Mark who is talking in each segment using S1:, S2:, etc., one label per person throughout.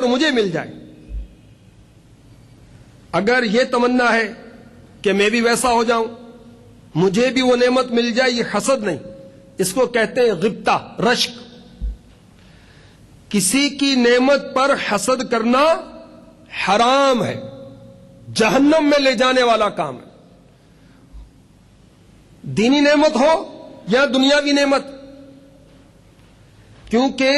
S1: مجھے مل جائے. اگر یہ تمنا ہے کہ میں بھی ویسا ہو جاؤں, مجھے بھی وہ نعمت مل جائے, یہ حسد نہیں, اس کو کہتے ہیں غبطہ, رشک. کسی کی نعمت پر حسد کرنا حرام ہے, جہنم میں لے جانے والا کام ہے. دینی نعمت ہو یا دنیاوی نعمت, کیونکہ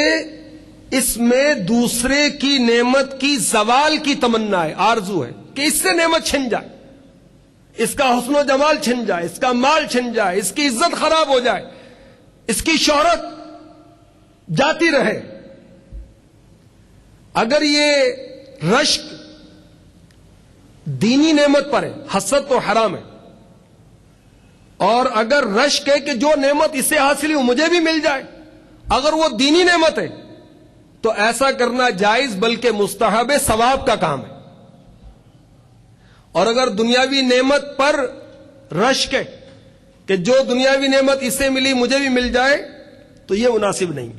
S1: اس میں دوسرے کی نعمت کی زوال کی تمنا ہے, آرزو ہے کہ اس سے نعمت چھن جائے, اس کا حسن و جمال چھن جائے, اس کا مال چھن جائے, اس کی عزت خراب ہو جائے, اس کی شہرت جاتی رہے. اگر یہ رشک دینی نعمت پر ہے, حسد تو حرام ہے. اور اگر رشک ہے کہ جو نعمت اسے حاصل ہو مجھے بھی مل جائے, اگر وہ دینی نعمت ہے تو ایسا کرنا جائز بلکہ مستحب ثواب کا کام ہے. اور اگر دنیاوی نعمت پر رشک ہے کہ جو دنیاوی نعمت اسے ملی مجھے بھی مل جائے تو یہ مناسب نہیں.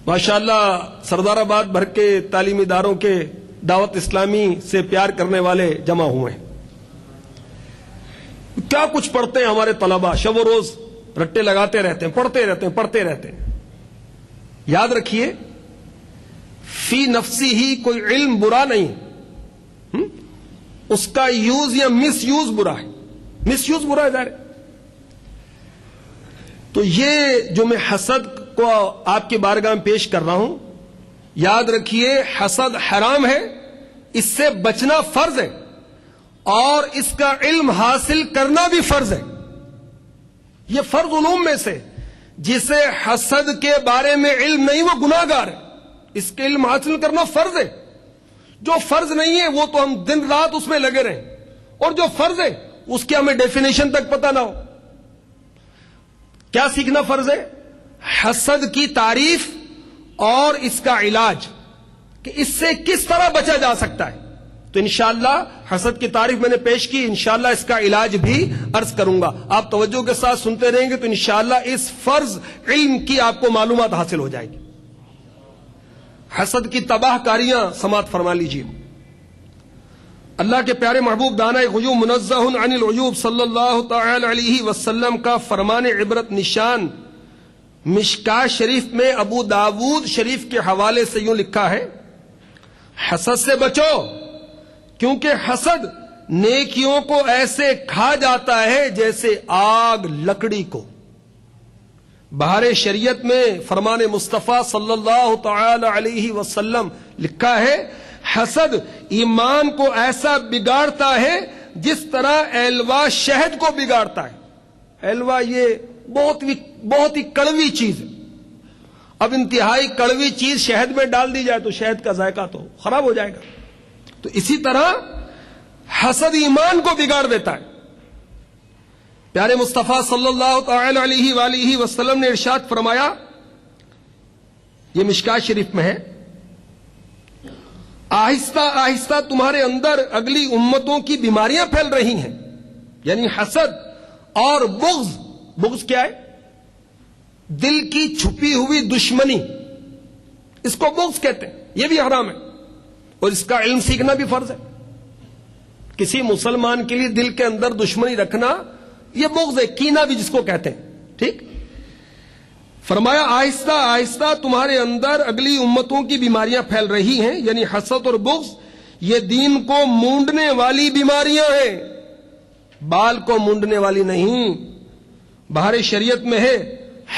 S1: ماشاءاللہ سردار آباد بھر کے تعلیمی اداروں کے دعوت اسلامی سے پیار کرنے والے جمع ہوئے ہیں. کیا کچھ پڑھتے ہیں ہمارے طلباء, شب و روز رٹے لگاتے رہتے ہیں, پڑھتے رہتے ہیں. یاد رکھیے, فی نفسی ہی کوئی علم برا نہیں, اس کا یوز یا مس یوز برا ہے. مس یوز برا ہے ظاہر. تو یہ جو میں حسد کو آپ کی بارگاہ میں پیش کر رہا ہوں, یاد رکھیے حسد حرام ہے, اس سے بچنا فرض ہے, اور اس کا علم حاصل کرنا بھی فرض ہے. یہ فرض علوم میں سے, جسے حسد کے بارے میں علم نہیں وہ گناہ گار ہے. اس کے علم حاصل کرنا فرض ہے. جو فرض نہیں ہے وہ تو ہم دن رات اس میں لگے رہیں, اور جو فرض ہے اس کی ہمیں ڈیفینیشن تک پتہ نہ ہو. کیا سیکھنا فرض ہے؟ حسد کی تعریف اور اس کا علاج, کہ اس سے کس طرح بچا جا سکتا ہے. تو انشاءاللہ حسد کی تعریف میں نے پیش کی, انشاءاللہ اس کا علاج بھی عرض کروں گا. آپ توجہ کے ساتھ سنتے رہیں گے تو انشاءاللہ اس فرض علم کی آپ کو معلومات حاصل ہو جائے گی. حسد کی تباہ کاریاں سماعت فرما لیجیے. اللہ کے پیارے محبوب دانہ غیوب منزہ عن العیوب صلی اللہ تعالی علیہ وسلم کا فرمان عبرت نشان مشکاہ شریف میں ابو داود شریف کے حوالے سے یوں لکھا ہے, حسد سے بچو, کیونکہ حسد نیکیوں کو ایسے کھا جاتا ہے جیسے آگ لکڑی کو. بہار شریعت میں فرمان مصطفیٰ صلی اللہ تعالی علیہ وسلم لکھا ہے, حسد ایمان کو ایسا بگاڑتا ہے جس طرح ایلوا شہد کو بگاڑتا ہے. ایلوا یہ بہت ہی کڑوی چیز ہے. اب انتہائی کڑوی چیز شہد میں ڈال دی جائے تو شہد کا ذائقہ تو خراب ہو جائے گا. تو اسی طرح حسد ایمان کو بگاڑ دیتا ہے. پیارے مصطفیٰ صلی اللہ تعالی علیہ وآلہ وسلم نے ارشاد فرمایا, یہ مشکاہ شریف میں ہے, آہستہ آہستہ تمہارے اندر اگلی امتوں کی بیماریاں پھیل رہی ہیں. یعنی حسد اور بغض. بغض کیا ہے؟ دل کی چھپی ہوئی دشمنی, اس کو بغض کہتے ہیں. یہ بھی حرام ہے, اور اس کا علم سیکھنا بھی فرض ہے. کسی مسلمان کے لیے دل کے اندر دشمنی رکھنا یہ بغض ہے, کینہ بھی جس کو کہتے ہیں. ٹھیک. فرمایا آہستہ آہستہ تمہارے اندر اگلی امتوں کی بیماریاں پھیل رہی ہیں. یعنی حسد اور بغض یہ دین کو مونڈنے والی بیماریاں ہیں, بال کو مونڈنے والی نہیں. بہار شریعت میں ہے,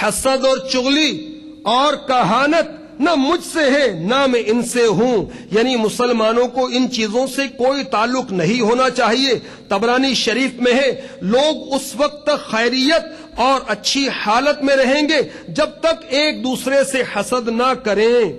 S1: حسد اور چغلی اور کہانت نہ مجھ سے ہے نہ میں ان سے ہوں. یعنی مسلمانوں کو ان چیزوں سے کوئی تعلق نہیں ہونا چاہیے. طبرانی شریف میں ہے, لوگ اس وقت تک خیریت اور اچھی حالت میں رہیں گے جب تک ایک دوسرے سے حسد نہ کریں.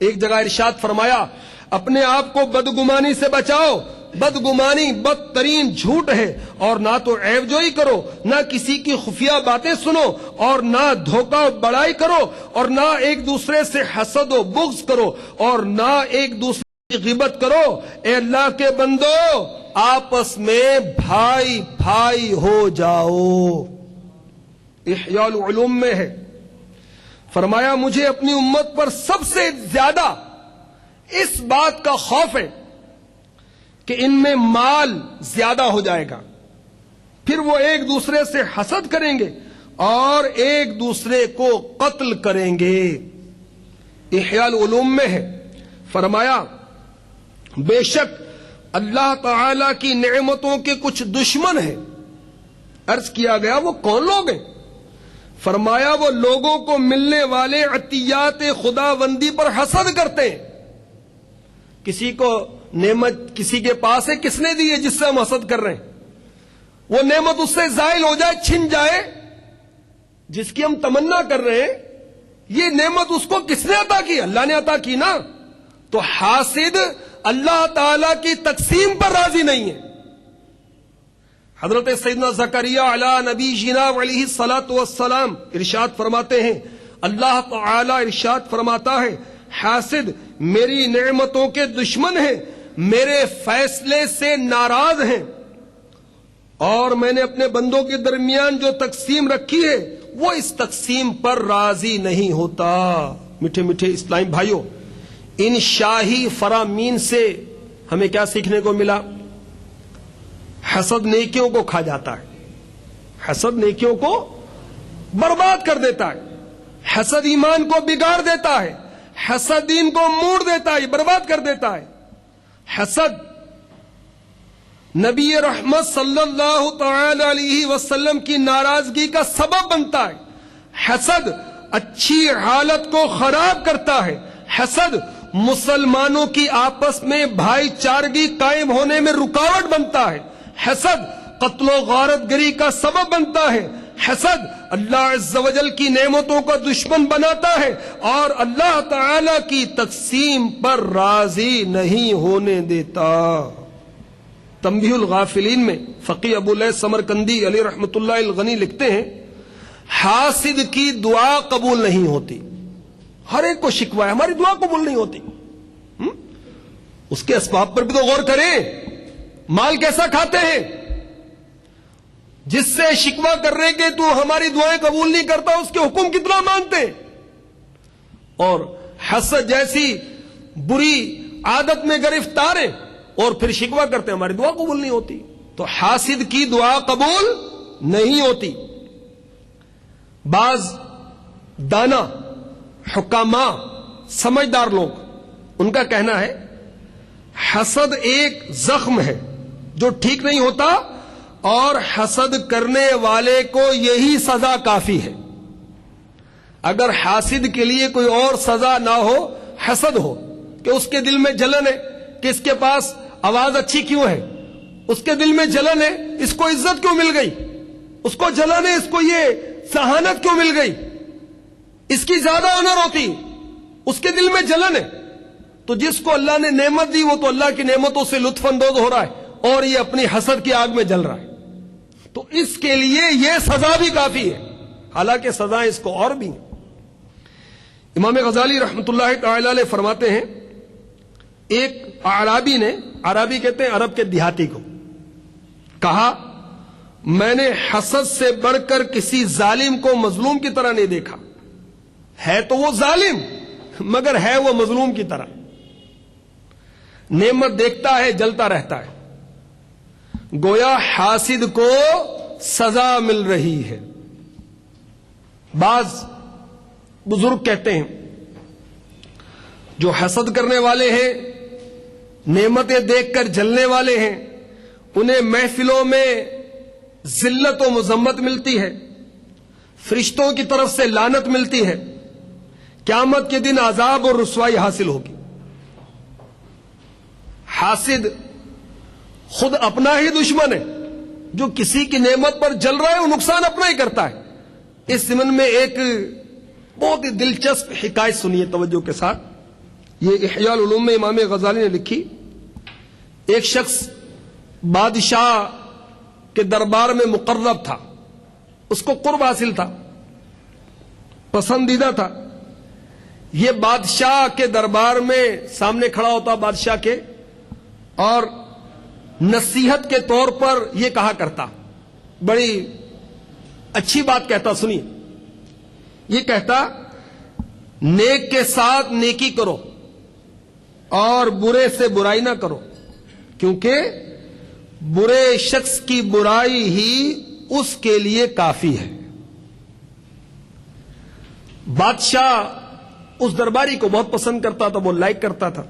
S1: ایک جگہ ارشاد فرمایا, اپنے آپ کو بدگمانی سے بچاؤ, بدگمانی بدترین جھوٹ ہے, اور نہ تو عیب جوئی کرو, نہ کسی کی خفیہ باتیں سنو, اور نہ دھوکہ بڑائی کرو, اور نہ ایک دوسرے سے حسد و بغض کرو, اور نہ ایک دوسرے کی غیبت کرو. اے اللہ کے بندو, آپس میں بھائی بھائی ہو جاؤ. احیاء العلوم میں ہے, فرمایا مجھے اپنی امت پر سب سے زیادہ اس بات کا خوف ہے کہ ان میں مال زیادہ ہو جائے گا، پھر وہ ایک دوسرے سے حسد کریں گے اور ایک دوسرے کو قتل کریں گے۔ احیاء العلوم میں ہے، فرمایا بے شک اللہ تعالی کی نعمتوں کے کچھ دشمن ہیں۔ عرض کیا گیا وہ کون لوگ ہیں؟ فرمایا وہ لوگوں کو ملنے والے عطیات خداوندی پر حسد کرتے ہیں۔ کسی کو نعمت کسی کے پاس ہے، کس نے دی ہے جس سے ہم حسد کر رہے ہیں؟ وہ نعمت اس سے زائل ہو جائے، چھن جائے، جس کی ہم تمنا کر رہے ہیں، یہ نعمت اس کو کس نے عطا کی؟ اللہ نے عطا کی نا۔ تو حاسد اللہ تعالی کی تقسیم پر راضی نہیں ہے۔ حضرت سیدنا زکریا علی نبی جنا علیہ الصلوۃ والسلام ارشاد فرماتے ہیں، اللہ تعالی ارشاد فرماتا ہے حاسد میری نعمتوں کے دشمن ہیں، میرے فیصلے سے ناراض ہیں، اور میں نے اپنے بندوں کے درمیان جو تقسیم رکھی ہے وہ اس تقسیم پر راضی نہیں ہوتا۔ میٹھے میٹھے اسلامی بھائیوں، ان شاہی فرامین سے ہمیں کیا سیکھنے کو ملا؟ حسد نیکیوں کو کھا جاتا ہے، حسد نیکیوں کو برباد کر دیتا ہے، حسد ایمان کو بگاڑ دیتا ہے، حسد دین کو موڑ دیتا ہے، برباد کر دیتا ہے۔ حسد نبی رحمت صلی اللہ تعالی علیہ وسلم کی ناراضگی کا سبب بنتا ہے، حسد اچھی حالت کو خراب کرتا ہے، حسد مسلمانوں کی آپس میں بھائی چارگی قائم ہونے میں رکاوٹ بنتا ہے، حسد قتل و غارت گری کا سبب بنتا ہے، حسد اللہ عز و جل کی نعمتوں کا دشمن بناتا ہے اور اللہ تعالی کی تقسیم پر راضی نہیں ہونے دیتا۔ تنبیہ الغافلین میں فقیہ ابو لیث سمرقندی علیہ رحمت اللہ الغنی لکھتے ہیں حاسد کی دعا قبول نہیں ہوتی۔ ہر ایک کو شکوہ ہے ہماری دعا قبول نہیں ہوتی۔ اس کے اسباب پر بھی تو غور کریں، مال کیسا کھاتے ہیں؟ جس سے شکوہ کر رہے کہ تو ہماری دعائیں قبول نہیں کرتا، اس کے حکم کتنا مانتے ہیں؟ اور حسد جیسی بری عادت میں گرفتار ہیں اور پھر شکوہ کرتے ہیں ہماری دعا قبول نہیں ہوتی۔ تو حاسد کی دعا قبول نہیں ہوتی۔ بعض دانا حکاماء سمجھدار لوگ ان کا کہنا ہے حسد ایک زخم ہے جو ٹھیک نہیں ہوتا اور حسد کرنے والے کو یہی سزا کافی ہے۔ اگر حاسد کے لیے کوئی اور سزا نہ ہو، حسد ہو کہ اس کے دل میں جلن ہے کہ اس کے پاس آواز اچھی کیوں ہے، اس کے دل میں جلن ہے اس کو عزت کیوں مل گئی، اس کو جلن ہے اس کو یہ ذہانت کیوں مل گئی، اس کی زیادہ آنر ہوتی، اس کے دل میں جلن ہے، تو جس کو اللہ نے نعمت دی وہ تو اللہ کی نعمتوں سے لطف اندوز ہو رہا ہے اور یہ اپنی حسد کی آگ میں جل رہا ہے، تو اس کے لیے یہ سزا بھی کافی ہے، حالانکہ سزائیں اس کو اور بھی ہیں۔ امام غزالی رحمت اللہ تعالی علیہ فرماتے ہیں ایک اعرابی نے، عربی کہتے ہیں عرب کے دیہاتی کو، کہا میں نے حسد سے بڑھ کر کسی ظالم کو مظلوم کی طرح نہیں دیکھا، ہے تو وہ ظالم مگر ہے وہ مظلوم کی طرح، نعمت دیکھتا ہے جلتا رہتا ہے، گویا حاسد کو سزا مل رہی ہے۔ بعض بزرگ کہتے ہیں جو حسد کرنے والے ہیں، نعمتیں دیکھ کر جلنے والے ہیں، انہیں محفلوں میں ذلت و مذمت ملتی ہے، فرشتوں کی طرف سے لعنت ملتی ہے، قیامت کے دن عذاب اور رسوائی حاصل ہوگی۔ حاسد خود اپنا ہی دشمن ہے، جو کسی کی نعمت پر جل رہا ہے وہ نقصان اپنا ہی کرتا ہے۔ اس ضمن میں ایک بہت ہی دلچسپ حکایت سنیے توجہ کے ساتھ، یہ احیاء العلوم میں امام غزالی نے لکھی۔ ایک شخص بادشاہ کے دربار میں مقرب تھا، اس کو قرب حاصل تھا، پسندیدہ تھا، یہ بادشاہ کے دربار میں سامنے کھڑا ہوتا بادشاہ کے اور نصیحت کے طور پر یہ کہا کرتا، بڑی اچھی بات کہتا، سنیے، یہ کہتا نیک کے ساتھ نیکی کرو اور برے سے برائی نہ کرو، کیونکہ برے شخص کی برائی ہی اس کے لیے کافی ہے۔ بادشاہ اس درباری کو بہت پسند کرتا تھا، وہ لائک کرتا تھا۔